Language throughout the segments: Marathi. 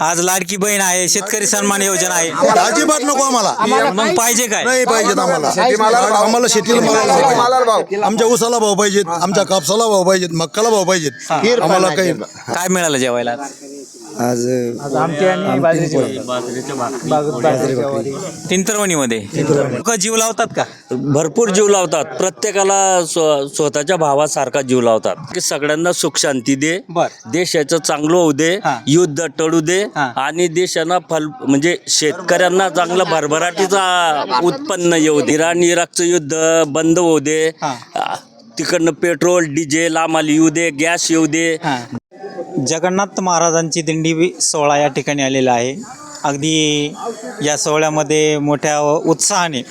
आज लाडकी बहीण आहे, शेतकरी सन्मान योजना आहे, अजिबात नको आम्हाला. मग पाहिजे काय? नाही पाहिजेत आम्हाला. आम्हाला शेतीला मालाला भाव पाहिजे. आमच्या ऊसाला भाव पाहिजेत, आमच्या कापसाला भाव पाहिजेत, मक्काला भाव पाहिजेत. आम्हाला काही काय मिळालं जेवायला? आज आमटी आणि तिंतरवणीमध्ये लोक जीव लावतात का? भरपूर जीव लावतात. प्रत्येकाला स्वतःच्या भावासारखा जीव लावतात की सगळ्यांना सुख शांती दे, देशाचं चांगलं होऊ दे, युद्ध टळू दे आणि देशाला म्हणजे शेतकऱ्यांना चांगलं भरभराटीचा उत्पन्न येऊ दे. इराकचं युद्ध बंद होऊ दे, तिकडनं पेट्रोल डिझेल आम्हाला येऊ दे, गॅस येऊ दे. जगन्नाथ महाराजांची दिंडी सोहळा या ठिकाणी आलेला आहे. अगदी या सोहळ्यामध्ये मोठ्या उत्साहाने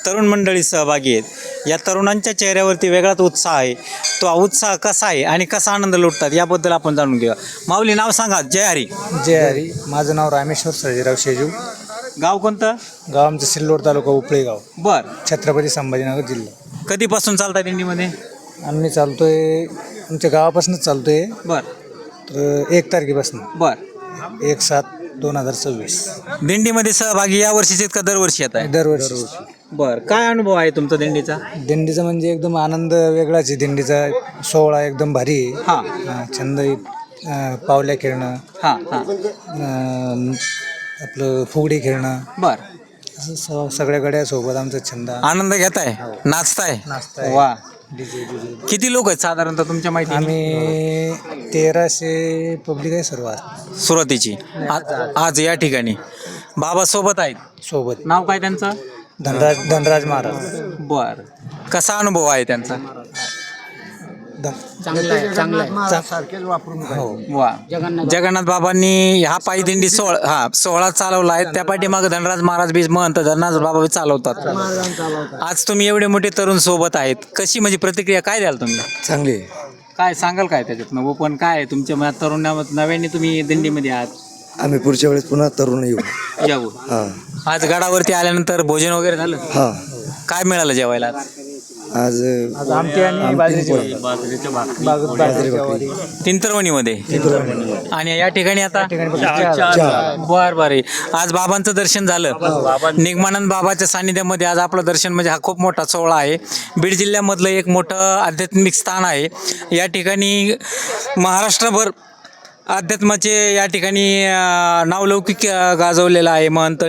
तरुण मंडळी सहभागी आहेत. या तरुणांच्या चेहऱ्यावरती वेगळाच उत्साह आहे. तो उत्साह कसा आहे आणि कसा आनंद लुटतात याबद्दल आपण जाणून घेऊया. माऊली, नाव सांगा. जय हरी. जय हरी. माझं नाव रामेश्वर सर्जेराव शेजू. गाव कोणतं? गाव आमचं सिल्लोड तालुका उपळे गाव, बर. छत्रपती संभाजीनगर जिल्हा. कधीपासून चालतात दिंडीमध्ये? आम्ही चालतोय आमच्या गावापासूनच चालतोय. बर. तर 1 तारखेपासून बर. 1/7/2026 दिंडीमध्ये सहभागी या वर्षीच का दरवर्षी येत आहे? दरवर्षी. बर. काय अनुभव आहे तुमचा दिंडीचा? दिंडीचा म्हणजे एकदम आनंद वेगळाच आहे. दिंडीचा सोहळा एकदम भारी आहे. हां. छंद पावल्या खेळणं, हां हां. आपलं फुगडी खेळणं, बर. असं सगळ्या गड्यासोबत आमचा छंद. आनंद घेताय, नाचताय. नाचताय. वा. किती लोक आहेत साधारणतः तुमच्या माहिती? आम्ही 1300 पब्लिक आहे सर्व सुरुवातीची. आज या ठिकाणी बाबा सोबत आहेत. सोबत. नाव काय त्यांचं? धनराज महाराज. बर. कसा अनुभव आहे त्यांचा? वा. जगन्नाथ बाबांनी हा पायी दिंडी सोहळा चालवला आहे. त्या पाठीमागे धनराज महाराज बी महंत धनराज बाबा बी चालवतात. आज तुम्ही एवढे मोठे तरुण सोबत आहेत, कशी म्हणजे प्रतिक्रिया काय द्याल तुम्ही? चांगली. काय सांगाल काय त्याच्यात? ओपन काय आहे तुमच्या मनात? तरुण नव्याने तुम्ही दिंडीमध्ये आहात. आम्ही पुढच्या वेळेस पुन्हा तरुण येऊ. आज गडावरती आल्यानंतर भोजन वगैरे झालं? हा. काय मिळालं जेवायला? आज आमटी आणि तिंतरवणीमध्ये. आणि या ठिकाणी आता बर बर. आज बाबांचं दर्शन झालं. निगमानंद बाबाच्या सानिध्यामध्ये आज आपलं दर्शन म्हणजे हा खूप मोठा सोहळा आहे. बीड जिल्ह्यामधलं एक मोठं आध्यात्मिक स्थान आहे. या ठिकाणी महाराष्ट्रभर अध्यात्माचे या ठिकाणी नावलौकिक गाजवलेला आहे महंत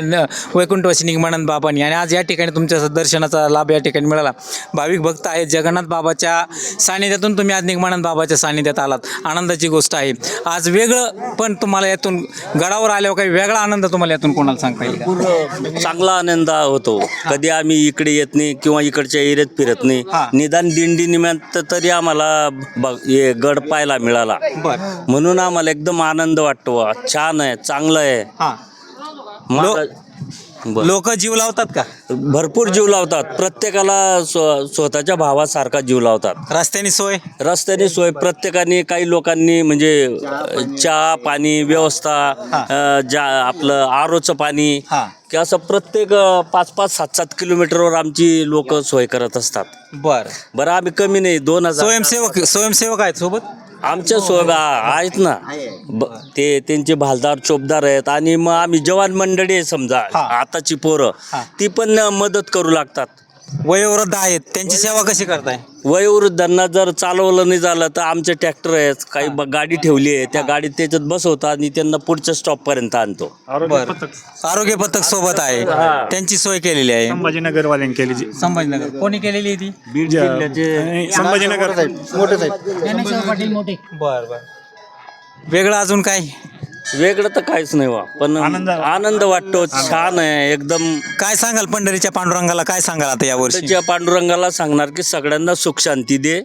वैकुंठवासी निगमानंद बाबांनी. आणि आज या ठिकाणी तुमच्या दर्शनाचा लाभ या ठिकाणी मिळाला. भाविक भक्त आहेत. जगन्नाथ बाबाच्या सानिध्यातून तुम्ही आज निगमानंद बाबाच्या सानिध्यात आलात. आनंदाची गोष्ट आहे. आज वेगळं पण तुम्हाला यातून गडावर आल्यावर काही वेगळा आनंद तुम्हाला यातून कोणाला सांगता येईल? चांगला आनंद होतो. कधी आम्ही इकडे येत नाही किंवा इकडच्या एरियात फिरत नाही. निदान दिंडी निमित्त तरी आम्हाला गड पाहायला मिळाला, म्हणून आम्हाला एकदम आनंद वाटतो. छान आहे, चांगलं आहे. लोक जीव लावतात का? भरपूर जीव लावतात. प्रत्येकाला स्वतःच्या भावासारखा जीव लावतात. रस्त्याने सोय प्रत्येकाने, काही लोकांनी म्हणजे चहा पाणी व्यवस्था, आपलं आरोचं पाणी की असं प्रत्येक 5-5, 7-7 किलोमीटरवर आमची लोक सोय करत असतात. बरं आम्ही कमी नाही. 2000 स्वयंसेवक आहेत सोबत. आमच्या सोबत आहेत ना. ते त्यांचे भालदार चोपदार आहेत. आणि मग आम्ही जवान मंडळी आहे समजा, आताची पोरं ती पण मदत करू लागतात. वयोवृद्ध आहेत, त्यांची सेवा कशी करताय? वयोवृद्धांना जर चालवलं नाही झालं तर आमचे ट्रॅक्टर आहेत, काही गाडी ठेवली आहे, त्या गाडीत त्याच्यात बसवतात आणि त्यांना पुढच्या स्टॉप पर्यंत आणतो. आरोग्य पथक सोबत आहे, त्यांची सोय केलेली आहे. संभाजीनगरवाल्यांनी केली. संभाजीनगर कोणी केलेली आहे ती? बीड जिल्ह्याचे संभाजीनगर बर. वेगळं अजून काय? वेगळं तर काहीच नाही वा, पण आनंद वाटतो. छान आहे एकदम. काय सांगाल पंढरीच्या पांडुरंगाला? काय सांगाल आता यावर्षी? पांडुरंगाला सांगणार की सगळ्यांना सुख शांती दे,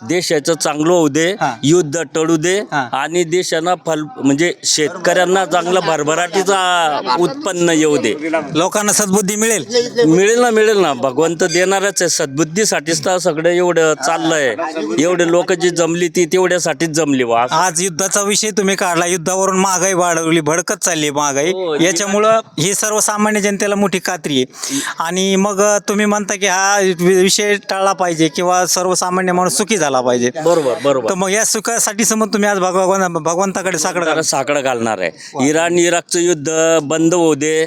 देशाचं चांगलं होऊ दे, युद्ध टळू दे आणि देशाला म्हणजे शेतकऱ्यांना चांगलं भरभराटीचा उत्पन्न येऊ दे. लोकांना सद्बुद्धी मिळेल ना. भगवंत देणारच आहे. सद्बुद्धीसाठीच तर सगळं एवढं चाललंय. एवढे लोक जी जमली ती तेवढ्यासाठीच जमली वा. आज युद्धाचा विषय तुम्ही काढला. युद्धावरून महागाई महागाई वाढवली, भडकत चालली महागाई. याच्यामुळं ही सर्वसामान्य जनतेला मोठी कात्री आहे. आणि मग तुम्ही म्हणता की हा विषय टाळला पाहिजे किंवा सर्वसामान्य माणूस सुखी झाला पाहिजे. बरोबर तर मग या सुखासाठी समज तुम्ही आज भगवंताकडे साकडं घाला. साकडं घालणार आहे. इराण इराकचं युद्ध बंद होऊ दे,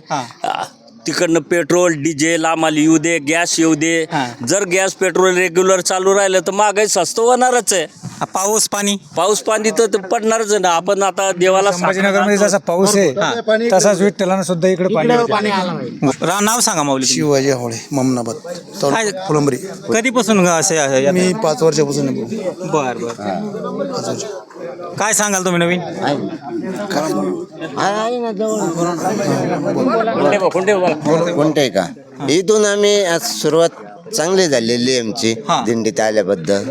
तिकडनं पेट्रोल डिझेल आम्हाला येऊ दे, गॅस येऊ दे. जर गॅस पेट्रोल रेग्युलर चालू राहिलं तर महागाई स्वस्त होणारच आहे. पाऊस पाणी तर ते पडणारच आहे ना. आपण आता देवाला संभाजीनगरमध्ये जसा पाऊस आहे तसाच विठ्ठलानं सुद्धा इकडे पाणी नाव सांगा माऊली. शिवाजी होळे ममनाबाद काय? फुलंबरी. कधीपासून असे मी 5 वर्षापासून बर काय सांगाल तुम्ही नवीन? कोणते का इथून आम्ही आज सुरुवात चांगली झालेली आहे आमची दिंडीत आल्याबद्दल.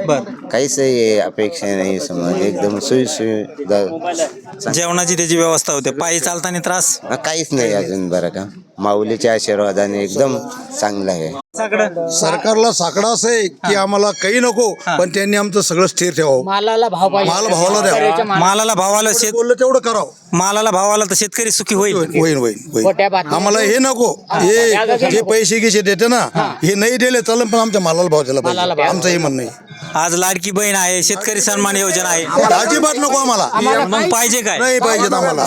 काहीच अपेक्षा नाही. समज एकदम सुविधा जेवणाची त्याची व्यवस्था होते. पायी चालताना त्रास काहीच नाही अजून. बरं का माऊलीच्या आशीर्वादाने एकदम चांगलं आहे. सरकारला साकडा असं आहे की आम्हाला काही नको, पण त्यांनी आमचं सगळं स्थिर ठेवावं. मालाला भाव पाहिजे. माल भावाला द्यावा. मालाला भावाला बोललं तेवढं करावं. मालाला भावाला तर शेतकरी सुखी होईल. होईल. आम्हाला हे नको. हे जे पैसे गिसे देते ना, हे नाही दिले चालेल, पण आमच्या मालाला भाव दिला पाहिजे. आमचं हे म्हणणं आहे. आज लाडकी बहीण आहे, शेतकरी सन्मान योजना आहे. अजिबात नको आम्हाला. मग पाहिजे काय? नाही पाहिजेत आम्हाला.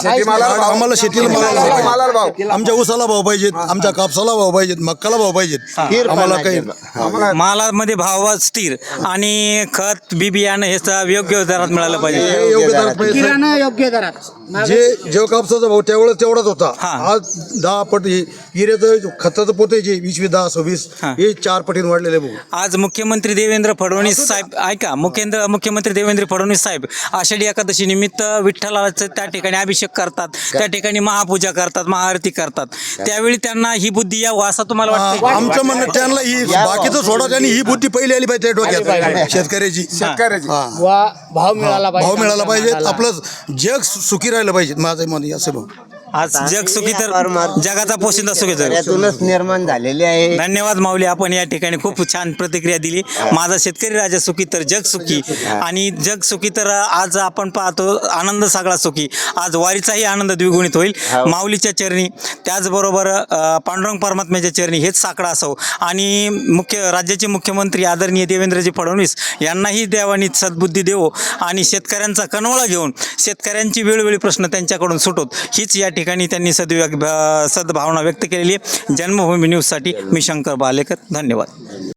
आम्हाला शेतीला मालाला भाव, आमच्या ऊसाला भाव पाहिजेत, आमच्या कापसाला भाव पाहिजेत, मक्काला भाव पाहिजेत. आम्हाला काही मालामध्ये भाव स्थिर आणि खत बियाणं हे योग्य दरात मिळालं पाहिजे. हे योग्य दरात पाहिजे. किराणा योग्य दरात. जे कापसाचा भाव तेवढाच होता. आज 10 पट हिऱ्याचं खताचं पोते जे 20-10-26 हे 4 पटीने वाढलेले भाऊ. आज मुख्यमंत्री देवेंद्र फडणवीस साहेब ऐका, मुख्यमंत्री देवेंद्र फडणवीस साहेब आषाढी एकादशी निमित्त विठ्ठलाचं त्या ठिकाणी अभिषेक करतात, त्या ठिकाणी महापूजा करतात, महाआरती करतात. त्यावेळी त्यांना ही बुद्धी यावं असं तुम्हाला वाटतं? आमचं म्हणणं त्यांना ही बाकीचं सोडा, त्यांनी ही बुद्धी पहिली आली पाहिजे डोक्यात. शेतकऱ्याची भाव मिळाला पाहिजे. भाव मिळाला पाहिजे. आपलं जग सुखी राहिलं पाहिजे. माझं मन असं भाऊ. आज जग सुखी तर जगाचा पोशिंदा सुखी तर. यातूनच निर्माण झालेले आहे. धन्यवाद माऊली, आपण या ठिकाणी खूप छान प्रतिक्रिया दिली. माझा शेतकरी राजा सुखी तर जग सुखी, आणि जग सुखी तर आज आपण पाहतो आनंद सगळा सुखी. आज वारीचाही आनंद द्विगुणित होईल माऊलीच्या चरणी. त्याचबरोबर पांडुरंग परमात्म्याच्या चरणी हेच साकडा असावं. आणि राज्याचे मुख्यमंत्री आदरणीय देवेंद्रजी फडणवीस यांनाही देवानी सद्बुद्धी देवो आणि शेतकऱ्यांचा कणवळा घेऊन शेतकऱ्यांची वेळोवेळी प्रश्न त्यांच्याकडून सुटोत, हीच या ठिकाणी त्यांनी सद्भावना व्यक्त केलेली आहे. जन्मभूमी न्यूजसाठी मी शंकर बालेकर. धन्यवाद.